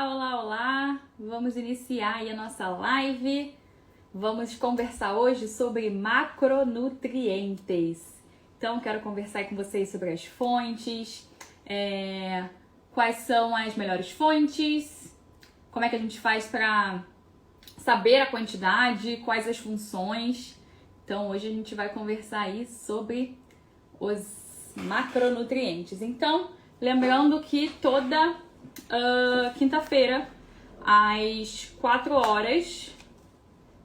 Olá! Vamos iniciar aí a nossa live. Vamos conversar hoje sobre macronutrientes. Então, quero conversar aí com vocês sobre as fontes, quais são as melhores fontes, como é que a gente faz para saber a quantidade, quais as funções. Então, hoje a gente vai conversar aí sobre os macronutrientes. Então, lembrando que toda quinta-feira, às 4 horas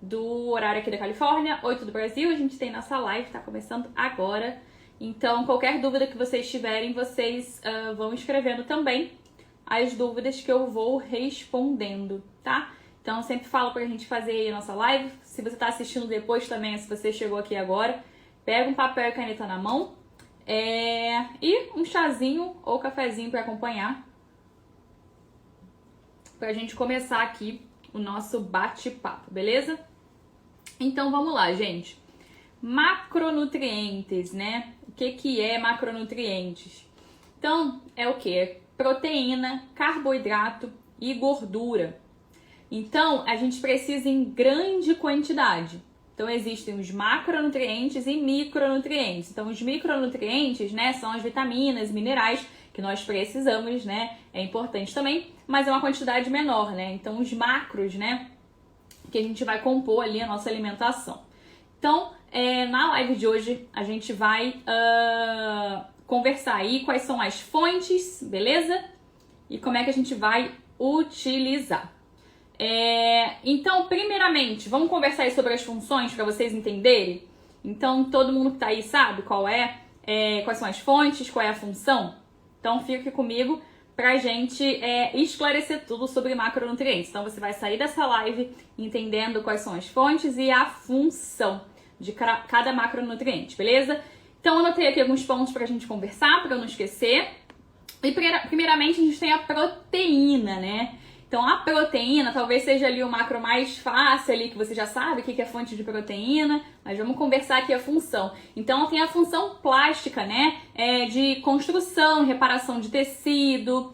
do horário aqui da Califórnia, 8 do Brasil, a gente tem nossa live, tá começando agora. Então, qualquer dúvida que vocês tiverem, vocês vão escrevendo também as dúvidas que eu vou respondendo, tá? Então, eu sempre falo pra gente fazer aí a nossa live. Se você tá assistindo depois também, se você chegou aqui agora, pega um papel e caneta na mão e um chazinho ou cafezinho para acompanhar, pra gente começar aqui o nosso bate-papo, beleza? Então vamos lá, gente. Macronutrientes, né? O que é macronutrientes? Então, é o que? Proteína, carboidrato e gordura. Então, a gente precisa em grande quantidade. Então, existem os macronutrientes e micronutrientes. Então, os micronutrientes, né, são as vitaminas, minerais que nós precisamos, né? É importante também, mas é uma quantidade menor, né? Então, os macros, né, que a gente vai compor ali a nossa alimentação. Então, na live de hoje, a gente vai conversar aí quais são as fontes, beleza? E como é que a gente vai utilizar. Então, primeiramente, vamos conversar aí sobre as funções para vocês entenderem? Então, todo mundo que tá aí sabe quais são as fontes, qual é a função? Então, fique comigo pra gente esclarecer tudo sobre macronutrientes. Então, você vai sair dessa live entendendo quais são as fontes e a função de cada macronutriente, beleza? Então, eu anotei aqui alguns pontos pra gente conversar, pra eu não esquecer. E, primeiramente, a gente tem a proteína, né? Então, a proteína talvez seja ali o macro mais fácil ali, que você já sabe o que é fonte de proteína, mas vamos conversar aqui a função. Então, tem a função plástica, né? De construção, reparação de tecido,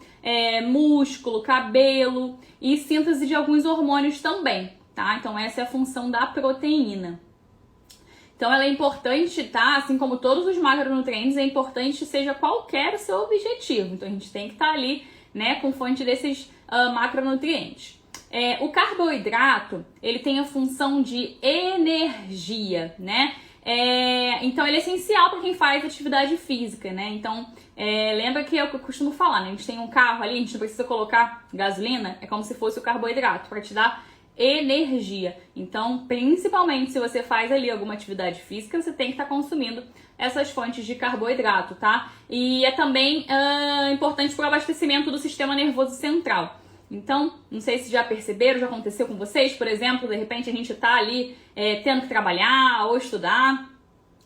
músculo, cabelo e síntese de alguns hormônios também, tá? Então, essa é a função da proteína. Então, ela é importante, tá? Assim como todos os macronutrientes, é importante seja qualquer o seu objetivo. Então, a gente tem que estar ali, né, com fonte desses macronutrientes. O carboidrato, ele tem a função de energia, né? Então, ele é essencial para quem faz atividade física, né? Então, lembra que é o que eu costumo falar, né? A gente tem um carro ali, a gente não precisa colocar gasolina, é como se fosse o carboidrato, para te dar energia. Então, principalmente se você faz ali alguma atividade física, você tem que estar consumindo essas fontes de carboidrato, tá? E é também importante para o abastecimento do sistema nervoso central. Então, não sei se já perceberam, já aconteceu com vocês, por exemplo, de repente a gente tá ali tendo que trabalhar ou estudar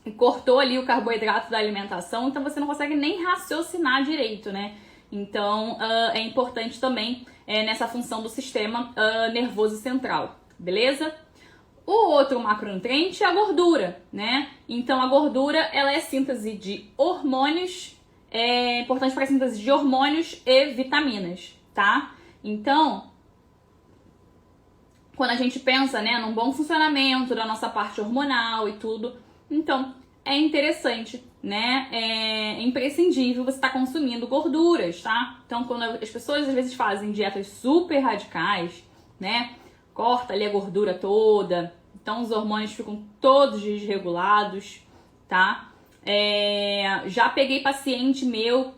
e cortou ali o carboidrato da alimentação, então você não consegue nem raciocinar direito, né? Então, é importante também nessa função do sistema nervoso central, beleza? O outro macronutriente é a gordura, né? Então, a gordura, ela é síntese de hormônios, é importante para a síntese de hormônios e vitaminas, tá? Então, quando a gente pensa, né, num bom funcionamento da nossa parte hormonal e tudo, então, é interessante, né? É imprescindível você estar consumindo gorduras, tá? Então, quando as pessoas às vezes fazem dietas super radicais, né? Corta ali a gordura toda, então os hormônios ficam todos desregulados, tá? Já peguei paciente meu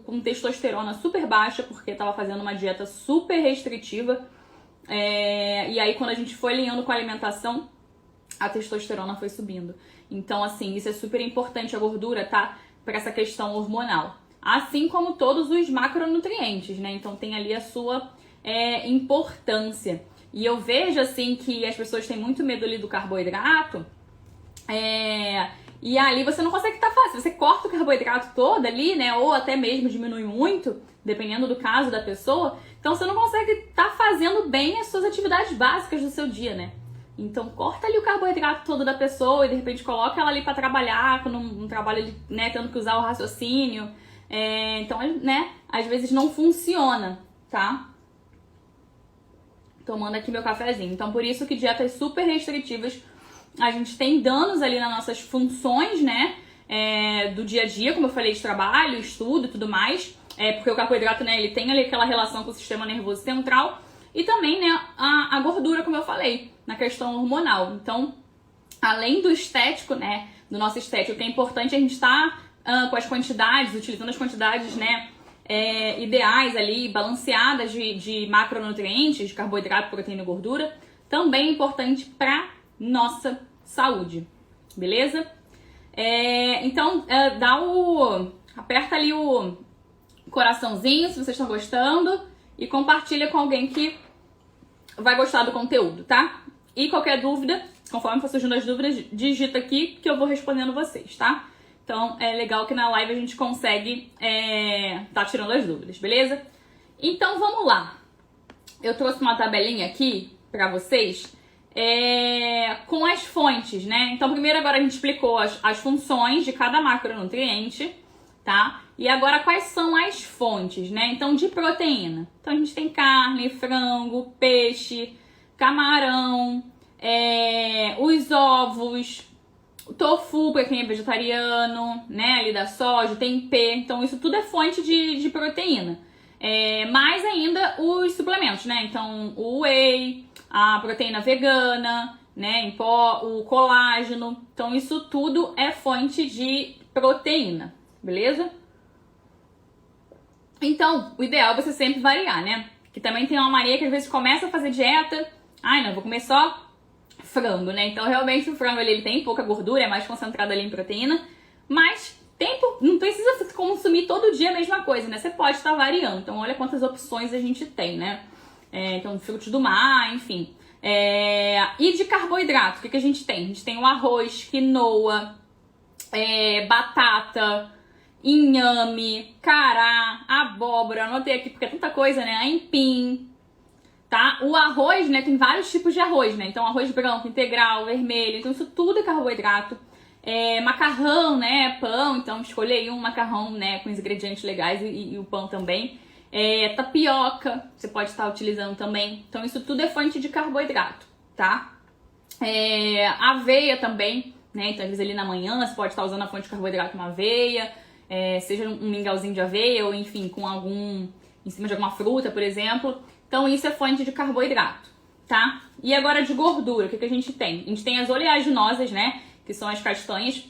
com testosterona super baixa, porque tava fazendo uma dieta super restritiva, e aí quando a gente foi alinhando com a alimentação, a testosterona foi subindo. Então, assim, isso é super importante, a gordura, tá? Para essa questão hormonal. Assim como todos os macronutrientes, né? Então, tem ali a sua importância. E eu vejo, assim, que as pessoas têm muito medo ali do carboidrato. E ali você não consegue estar fácil. Você corta o carboidrato todo ali, né? Ou até mesmo diminui muito, dependendo do caso da pessoa. Então, você não consegue estar fazendo bem as suas atividades básicas do seu dia, né? Então, corta ali o carboidrato todo da pessoa e, de repente, coloca ela ali pra trabalhar, quando um trabalho, né, tendo que usar o raciocínio. Então, né, às vezes não funciona, tá? tomando aqui meu cafezinho. Então, por isso que dietas super restritivas, a gente tem danos ali nas nossas funções, né, do dia a dia, como eu falei, de trabalho, estudo e tudo mais, porque o carboidrato, né, ele tem ali aquela relação com o sistema nervoso central e também, né, a gordura, como eu falei, na questão hormonal. Então, além do estético, né, do nosso estético, que é importante a gente estar com as quantidades, utilizando as quantidades, né, ideais ali, balanceadas de macronutrientes, de carboidrato, proteína e gordura, também é importante para nossa saúde, beleza? Então, aperta ali o coraçãozinho se vocês estão gostando e compartilha com alguém que vai gostar do conteúdo, tá? E qualquer dúvida, conforme for surgindo as dúvidas, digita aqui que eu vou respondendo vocês, tá? Então, é legal que na live a gente consegue tá tirando as dúvidas, beleza? Então, vamos lá. Eu trouxe uma tabelinha aqui pra vocês com as fontes, né? Então, primeiro agora a gente explicou as funções de cada macronutriente, tá? E agora quais são as fontes, né? Então, de proteína. Então, a gente tem carne, frango, peixe, camarão, os ovos, o tofu, para quem é vegetariano, né? Ali da soja, tempê. Então, isso tudo é fonte de proteína. Mais ainda os suplementos, né? Então, o whey, a proteína vegana, né? Em pó, o colágeno. Então, isso tudo é fonte de proteína, beleza? Então, o ideal é você sempre variar, né? Que também tem uma mania que às vezes começa a fazer dieta. Ai, não, vou comer só frango, né? Então, realmente, o frango ele tem pouca gordura, é mais concentrado ali em proteína. Mas não precisa consumir todo dia a mesma coisa, né? Você pode estar variando. Então, olha quantas opções a gente tem, né? Então, frutos do mar, enfim. E de carboidrato, o que a gente tem? A gente tem o arroz, quinoa, batata, inhame, cará, abóbora. Anotei aqui porque é tanta coisa, né? Aipim, tá? O arroz, né? Tem vários tipos de arroz, né? Então, arroz branco, integral, vermelho. Então, isso tudo é carboidrato. Macarrão, né? Pão. Então, escolhi aí um macarrão, né? Com os ingredientes legais e o pão também. Tapioca, você pode estar utilizando também. Então, isso tudo é fonte de carboidrato, tá? Aveia também, né? Então, às vezes ali na manhã, você pode estar usando a fonte de carboidrato, uma aveia. Seja um mingauzinho de aveia ou, enfim, com em cima de alguma fruta, por exemplo. Então, isso é fonte de carboidrato, tá? E agora de gordura, o que a gente tem? A gente tem as oleaginosas, né? Que são as castanhas.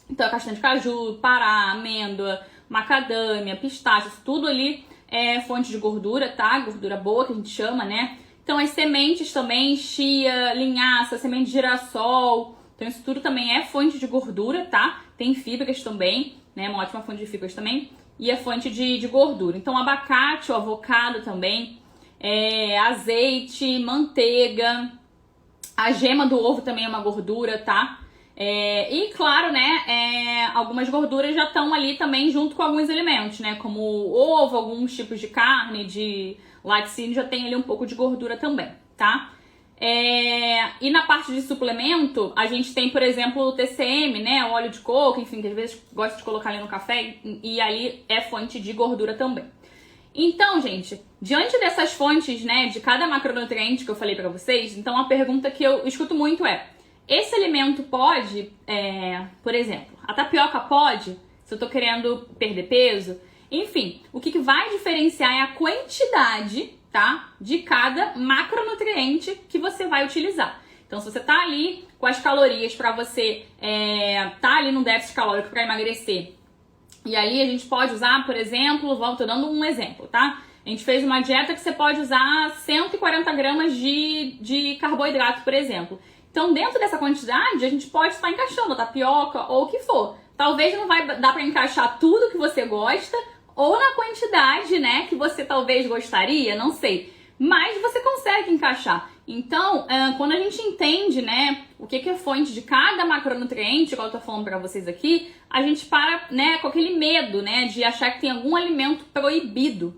Então, a castanha de caju, pará, amêndoa, macadâmia, pistache, tudo ali é fonte de gordura, tá? Gordura boa, que a gente chama, né? Então, as sementes também, chia, linhaça, semente de girassol. Então, isso tudo também é fonte de gordura, tá? Tem fibras também, né? Uma ótima fonte de fibras também. E é fonte de gordura. Então, abacate, o avocado também, azeite, manteiga, a gema do ovo também é uma gordura, tá? E claro, né, algumas gorduras já estão ali também junto com alguns alimentos, né? Como ovo, alguns tipos de carne, de laticínio, já tem ali um pouco de gordura também, tá? E na parte de suplemento, a gente tem, por exemplo, o TCM, né? O óleo de coco, enfim, que às vezes gosta de colocar ali no café e ali é fonte de gordura também. Então, gente, diante dessas fontes, né, de cada macronutriente que eu falei pra vocês, então a pergunta que eu escuto muito esse alimento pode, por exemplo, a tapioca pode, se eu tô querendo perder peso? Enfim, o que vai diferenciar é a quantidade, tá, de cada macronutriente que você vai utilizar. Então, se você tá ali com as calorias pra você tá ali no déficit calórico pra emagrecer, e ali a gente pode usar, por exemplo, tô dando um exemplo, tá? A gente fez uma dieta que você pode usar 140 gramas de carboidrato, por exemplo. Então, dentro dessa quantidade, a gente pode estar encaixando a tapioca ou o que for. Talvez não vai dar pra encaixar tudo que você gosta, ou na quantidade, né, que você talvez gostaria, não sei. Mas você consegue encaixar. Então, quando a gente entende, né, o que é fonte de cada macronutriente, igual eu tô falando pra vocês aqui, a gente para, né, com aquele medo, né, de achar que tem algum alimento proibido,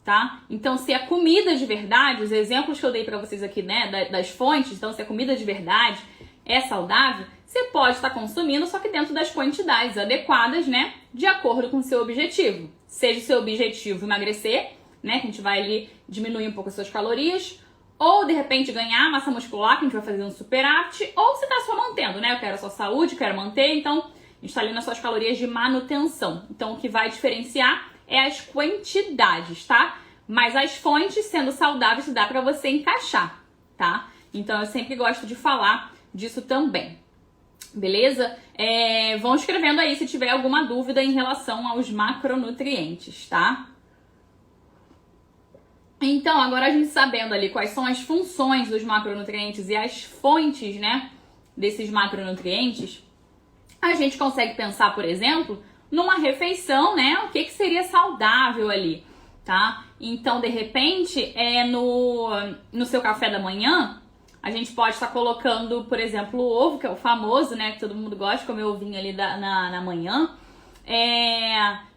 tá? Então, se é comida de verdade, os exemplos que eu dei pra vocês aqui, né, das fontes, então se é comida de verdade, é saudável, você pode estar consumindo, só que dentro das quantidades adequadas, né, de acordo com o seu objetivo. Seja o seu objetivo emagrecer, né, que a gente vai ali diminuir um pouco as suas calorias, ou de repente ganhar massa muscular, que a gente vai fazer um superávit, ou você tá só mantendo, né? Eu quero a sua saúde, quero manter, então a gente tá ali nas suas calorias de manutenção. Então o que vai diferenciar é as quantidades, tá? Mas as fontes, sendo saudáveis, dá pra você encaixar, tá? Então eu sempre gosto de falar disso também. Beleza? Vão escrevendo aí se tiver alguma dúvida em relação aos macronutrientes, tá? Então, agora a gente sabendo ali quais são as funções dos macronutrientes e as fontes, né, desses macronutrientes, a gente consegue pensar, por exemplo, numa refeição, né, o que seria saudável ali, tá? Então, de repente, no seu café da manhã, a gente pode estar colocando, por exemplo, o ovo, que é o famoso, né, que todo mundo gosta de comer ovinho ali na manhã.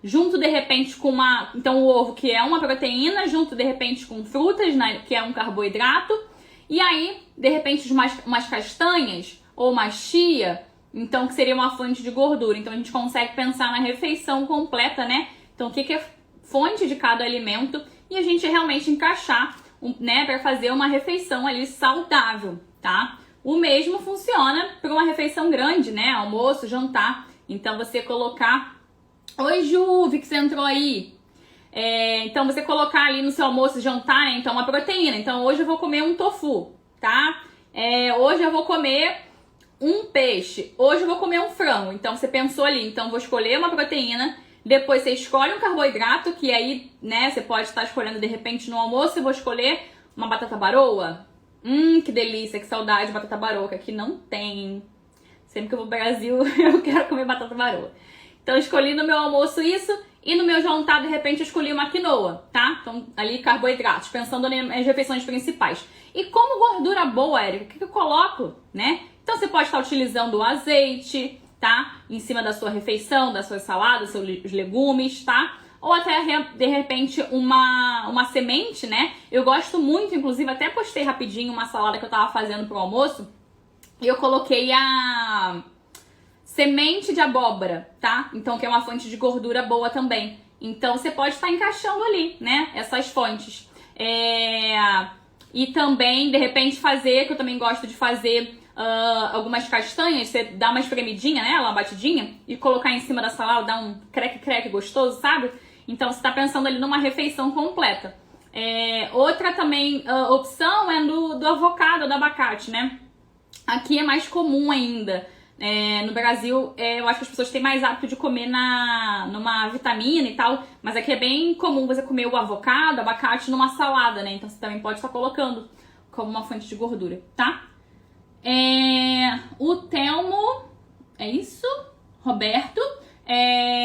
Junto de repente com então o ovo, que é uma proteína, junto de repente com frutas, né, que é um carboidrato, e aí de repente umas castanhas ou uma chia, então que seria uma fonte de gordura. Então a gente consegue pensar na refeição completa, né? Então o que é fonte de cada alimento e a gente realmente encaixar, né, para fazer uma refeição ali saudável, tá? O mesmo funciona para uma refeição grande, né? Almoço, jantar. Então você colocar... Oi, Ju, vi que você entrou aí. Então, você colocar ali no seu almoço e jantar, né? Então, uma proteína. Então, hoje eu vou comer um tofu, tá? Hoje eu vou comer um peixe. Hoje eu vou comer um frango. Então, você pensou ali. Então, vou escolher uma proteína. Depois, você escolhe um carboidrato, que aí, né? Você pode estar escolhendo, de repente, no almoço. Eu vou escolher uma batata baroa. Que delícia, que saudade de batata baroa, que aqui não tem. Sempre que eu vou pro Brasil, eu quero comer batata baroa. Então, eu escolhi no meu almoço isso e no meu jantar, de repente, eu escolhi uma quinoa, tá? Então, ali, carboidratos, pensando nas refeições principais. E como gordura boa, Érica, o que eu coloco, né? Então, você pode estar utilizando o azeite, tá? Em cima da sua refeição, das suas saladas, seus legumes, tá? Ou até, de repente, uma semente, né? Eu gosto muito, inclusive, até postei rapidinho uma salada que eu tava fazendo pro almoço. E eu coloquei a... semente de abóbora, tá? Então, que é uma fonte de gordura boa também. Então, você pode estar encaixando ali, né? Essas fontes. E também, de repente, fazer, que eu também gosto de fazer algumas castanhas. Você dá uma espremidinha, né? Uma batidinha. E colocar em cima da salada, dar um creque-creque gostoso, sabe? Então, você tá pensando ali numa refeição completa. Outra também opção é do avocado, do abacate, né? Aqui é mais comum ainda. No Brasil, eu acho que as pessoas têm mais hábito de comer numa vitamina e tal, mas aqui é bem comum você comer o avocado, abacate numa salada, né? Então você também pode estar colocando como uma fonte de gordura, tá? O Telmo, é isso? Roberto,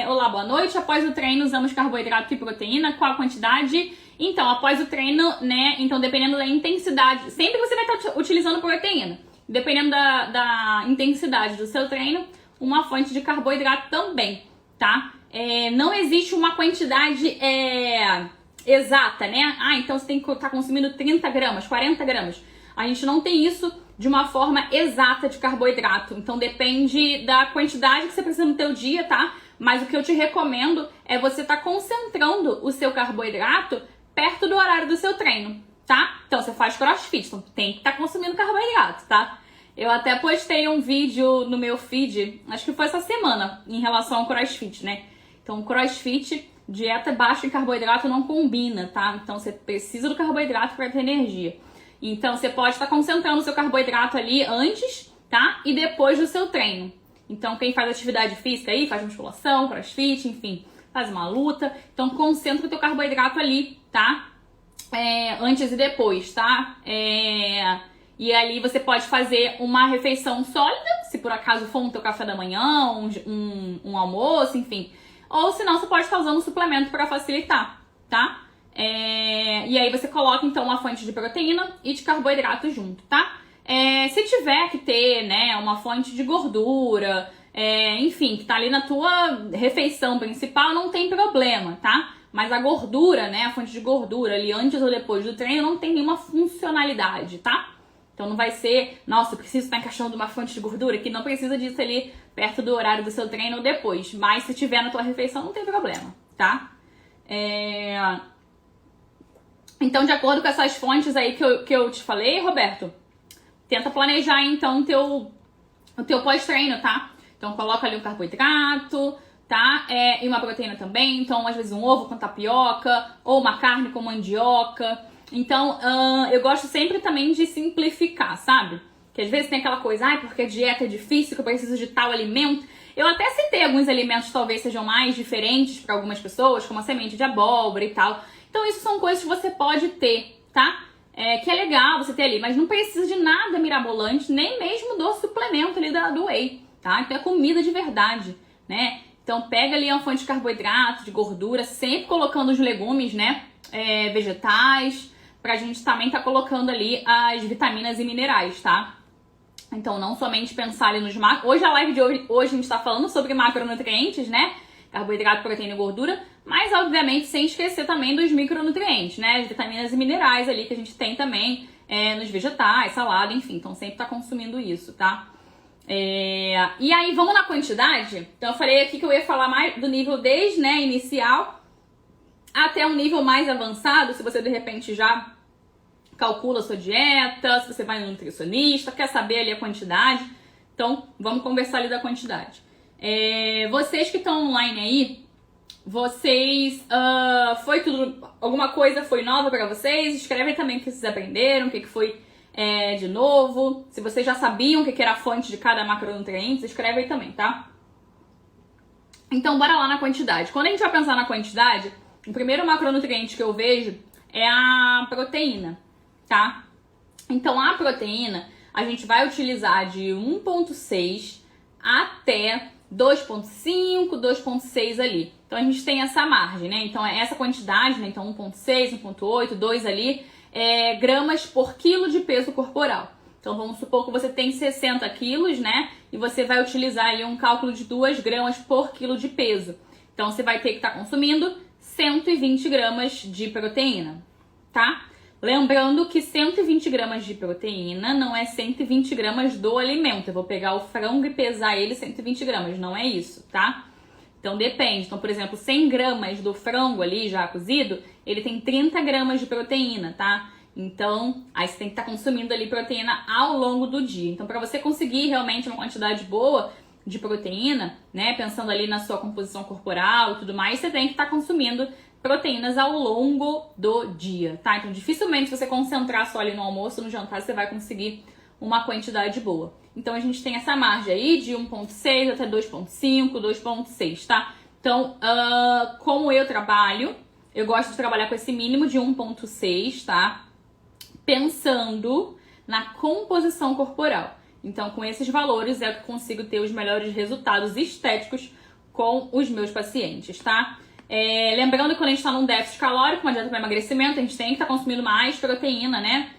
olá, boa noite. Após o treino usamos carboidrato e proteína, qual a quantidade? Então, após o treino, né? Então, dependendo da intensidade, sempre você vai estar utilizando proteína. Dependendo da intensidade do seu treino, uma fonte de carboidrato também, tá? Não existe uma quantidade exata, né? Então você tem que estar consumindo 30 gramas, 40 gramas. A gente não tem isso de uma forma exata de carboidrato. Então depende da quantidade que você precisa no teu dia, tá? Mas o que eu te recomendo é você estar concentrando o seu carboidrato perto do horário do seu treino, tá? Então você faz crossfit, então tem que estar consumindo carboidrato, tá? Eu até postei um vídeo no meu feed, acho que foi essa semana, em relação ao crossfit, né? Então crossfit, dieta baixa em carboidrato não combina, tá? Então você precisa do carboidrato para ter energia. Então você pode estar concentrando o seu carboidrato ali antes, tá? E depois do seu treino. Então quem faz atividade física aí, faz musculação, crossfit, enfim, faz uma luta. Então concentra o teu carboidrato ali, tá? Antes e depois, tá? E ali você pode fazer uma refeição sólida, se por acaso for um teu café da manhã, um almoço, enfim. Ou senão você pode estar usando um suplemento para facilitar, tá? E aí você coloca então uma fonte de proteína e de carboidrato junto, tá? Se tiver que ter, né, uma fonte de gordura, enfim, que tá ali na tua refeição principal, não tem problema, tá? Mas a gordura, né, a fonte de gordura ali antes ou depois do treino não tem nenhuma funcionalidade, tá? Então não vai ser, nossa, eu preciso estar encaixando uma fonte de gordura, que não precisa disso ali perto do horário do seu treino ou depois. Mas se tiver na tua refeição, não tem problema, tá? Então, de acordo com essas fontes aí que eu te falei, Roberto, tenta planejar, então, o teu pós-treino, tá? Então, coloca ali um carboidrato, tá? E uma proteína também. Então, às vezes, um ovo com tapioca ou uma carne com mandioca. Então, eu gosto sempre também de simplificar, sabe? Que às vezes tem aquela coisa, porque a dieta é difícil, que eu preciso de tal alimento. Eu até citei alguns alimentos que talvez sejam mais diferentes para algumas pessoas, como a semente de abóbora e tal. Então, isso são coisas que você pode ter, tá? Que é legal você ter ali, mas não precisa de nada mirabolante, nem mesmo do suplemento ali do whey, tá? Então, é comida de verdade, né? Então, pega ali uma fonte de carboidrato, de gordura, sempre colocando os legumes, né? Vegetais, pra gente também tá colocando ali as vitaminas e minerais, tá? Então, não somente pensar ali nos macros. Hoje, a live de hoje a gente tá falando sobre macronutrientes, né? Carboidrato, proteína e gordura. Mas, obviamente, sem esquecer também dos micronutrientes, né? As vitaminas e minerais ali que a gente tem também nos vegetais, salada, enfim. Então, sempre tá consumindo isso, tá? E aí, vamos na quantidade? Então, eu falei aqui que eu ia falar mais do nível desde, né, inicial até um nível mais avançado, se você, de repente, já calcula a sua dieta, se você vai no nutricionista, quer saber ali a quantidade. Então, vamos conversar ali da quantidade. Vocês que estão online aí, foi tudo, alguma coisa foi nova para vocês? Escrevem também o que vocês aprenderam, o que foi de novo. Se vocês já sabiam o que era a fonte de cada macronutriente, escreve aí também, tá? Então, bora lá na quantidade. Quando a gente vai pensar na quantidade, o primeiro macronutriente que eu vejo é a proteína, tá? Então, a proteína, a gente vai utilizar de 1,6 até 2,5, 2,6 ali. Então, a gente tem essa margem, né? Então, é essa quantidade, né? Então, 1,6, 1,8, 2 ali, gramas por quilo de peso corporal. Então, vamos supor que você tem 60 quilos, né? E você vai utilizar ali um cálculo de 2 gramas por quilo de peso. Então, você vai ter que estar consumindo 120 gramas de proteína, tá? Lembrando que 120 gramas de proteína não é 120 gramas do alimento. Eu vou pegar o frango e pesar ele 120 gramas, não é isso, tá? Então depende. Então, por exemplo, 100 gramas do frango ali já cozido, ele tem 30 gramas de proteína, tá? Então, aí você tem que estar consumindo ali proteína ao longo do dia. Então, para você conseguir realmente uma quantidade boa de proteína, né, pensando ali na sua composição corporal e tudo mais, você tem que estar consumindo proteínas ao longo do dia, tá? Então, dificilmente se você concentrar só ali no almoço, no jantar, você vai conseguir uma quantidade boa. Então, a gente tem essa margem aí de 1,6 até 2,5, 2,6, tá? Então, como eu trabalho, eu gosto de trabalhar com esse mínimo de 1,6, tá? Pensando na composição corporal. Então, com esses valores é que eu consigo ter os melhores resultados estéticos com os meus pacientes, tá? Lembrando que quando a gente está num déficit calórico, uma dieta para emagrecimento, a gente tem que estar consumindo mais proteína, né?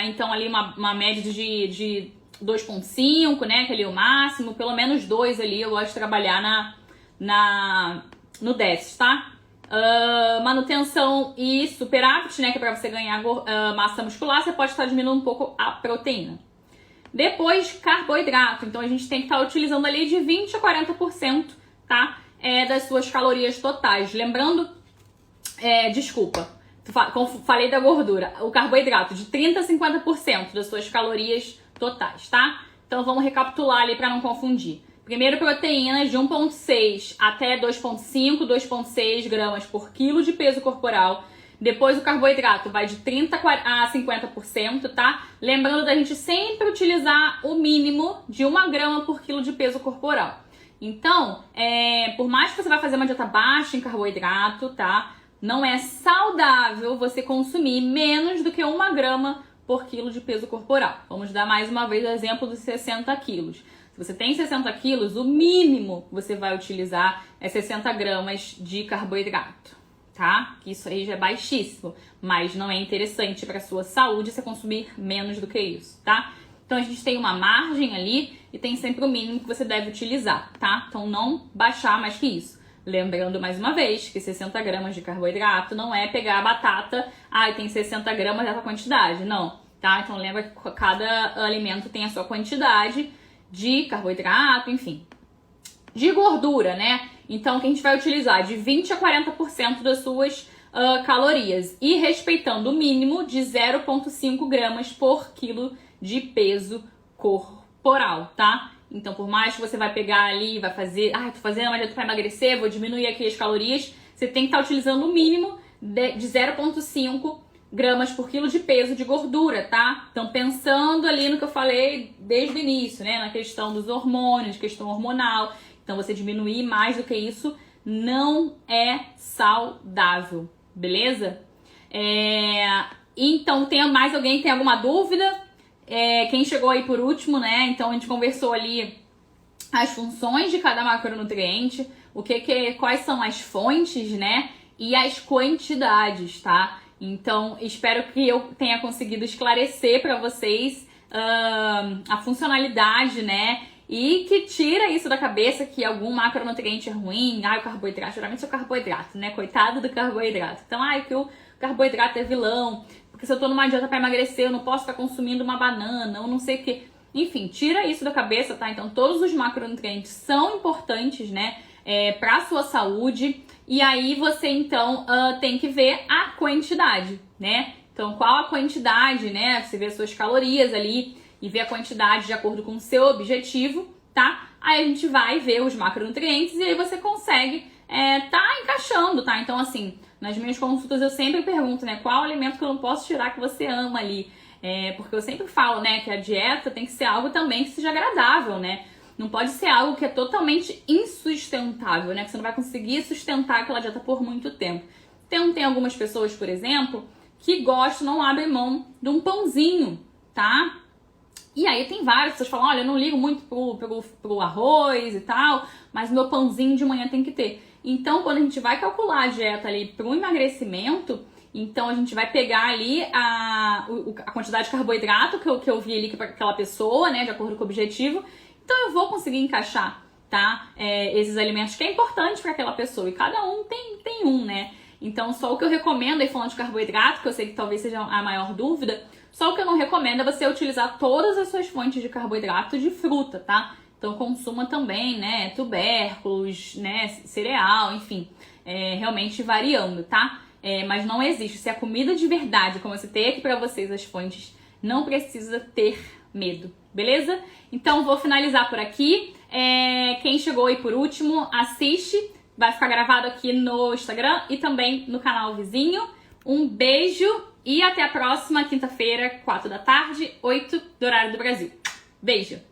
Então, ali uma média de 2,5, né? Que ali é o máximo, pelo menos 2 ali eu gosto de trabalhar no déficit, tá? Manutenção e superávit, né? Que é para você ganhar massa muscular, você pode estar diminuindo um pouco a proteína. Depois, carboidrato. Então, a gente tem que estar utilizando ali de 20 a 40%, tá? Das suas calorias totais. Lembrando, falei da gordura. O carboidrato, de 30 a 50% das suas calorias totais, tá? Então, vamos recapitular ali para não confundir. Primeiro, proteínas de 1,6 até 2,5, 2,6 gramas por quilo de peso corporal. Depois o carboidrato vai de 30 a 50%, tá? Lembrando da gente sempre utilizar o mínimo de 1 grama por quilo de peso corporal. Então, por mais que você vá fazer uma dieta baixa em carboidrato, tá? Não é saudável você consumir menos do que 1 grama por quilo de peso corporal. Vamos dar mais uma vez o exemplo dos 60 quilos. Se você tem 60 quilos, o mínimo que você vai utilizar é 60 gramas de carboidrato. Tá? Que isso aí já é baixíssimo, mas não é interessante para sua saúde você consumir menos do que isso, tá? Então a gente tem uma margem ali e tem sempre o mínimo que você deve utilizar, tá? Então não baixar mais que isso. Lembrando mais uma vez que 60 gramas de carboidrato não é pegar a batata, tem 60 gramas dessa quantidade, não, tá? Então lembra que cada alimento tem a sua quantidade de carboidrato, enfim. De gordura, né? Então, que a gente vai utilizar de 20 a 40% das suas calorias e respeitando o mínimo de 0,5 gramas por quilo de peso corporal, tá? Então, por mais que você vai pegar ali, vai fazer, tô fazendo uma dieta para emagrecer, vou diminuir aqui as calorias, você tem que estar utilizando o mínimo de 0,5 gramas por quilo de peso de gordura, tá? Então, pensando ali no que eu falei desde o início, né? Na questão dos hormônios, questão hormonal. Então, você diminuir mais do que isso não é saudável, beleza? Então, tem mais alguém que tem alguma dúvida? Quem chegou aí por último, né? Então, a gente conversou ali as funções de cada macronutriente, quais são as fontes, né? E as quantidades, tá? Então, espero que eu tenha conseguido esclarecer para vocês a funcionalidade, né? E que tira isso da cabeça que algum macronutriente é ruim. O carboidrato, geralmente é o carboidrato, né? Coitado do carboidrato. Então, que o carboidrato é vilão, porque se eu tô numa dieta para emagrecer, eu não posso estar consumindo uma banana, ou não sei o que. Enfim, tira isso da cabeça, tá? Então, todos os macronutrientes são importantes, né? Para a sua saúde. E aí você então tem que ver a quantidade, né? Então, qual a quantidade, né? Você vê as suas calorias ali e vê a quantidade de acordo com o seu objetivo, tá? Aí a gente vai ver os macronutrientes e aí você consegue tá encaixando, tá? Então, assim, nas minhas consultas eu sempre pergunto, né? Qual alimento que eu não posso tirar que você ama ali? Porque eu sempre falo, né? Que a dieta tem que ser algo também que seja agradável, né? Não pode ser algo que é totalmente insustentável, né? Que você não vai conseguir sustentar aquela dieta por muito tempo. Então, tem algumas pessoas, por exemplo, que não abrem mão de um pãozinho, tá? E aí tem várias pessoas que falam, olha, eu não ligo muito pro arroz e tal, mas meu pãozinho de manhã tem que ter. Então, quando a gente vai calcular a dieta ali pro emagrecimento, então a gente vai pegar ali a quantidade de carboidrato que eu vi ali para aquela pessoa, né? De acordo com o objetivo. Então eu vou conseguir encaixar, tá? Esses alimentos que é importante para aquela pessoa. E cada um tem um, né? Então só o que eu recomendo aí falando de carboidrato, que eu sei que talvez seja a maior dúvida, só o que eu não recomendo é você utilizar todas as suas fontes de carboidrato de fruta, tá? Então consuma também, né? Tubérculos, né? Cereal, enfim. Realmente variando, tá? Mas não existe. Se é comida de verdade, como eu citei aqui pra vocês as fontes, não precisa ter medo, beleza? Então vou finalizar por aqui. Quem chegou aí por último, assiste. Vai ficar gravado aqui no Instagram e também no canal vizinho. Um beijo e até a próxima quinta-feira, 4 da tarde, 8 do horário do Brasil. Beijo!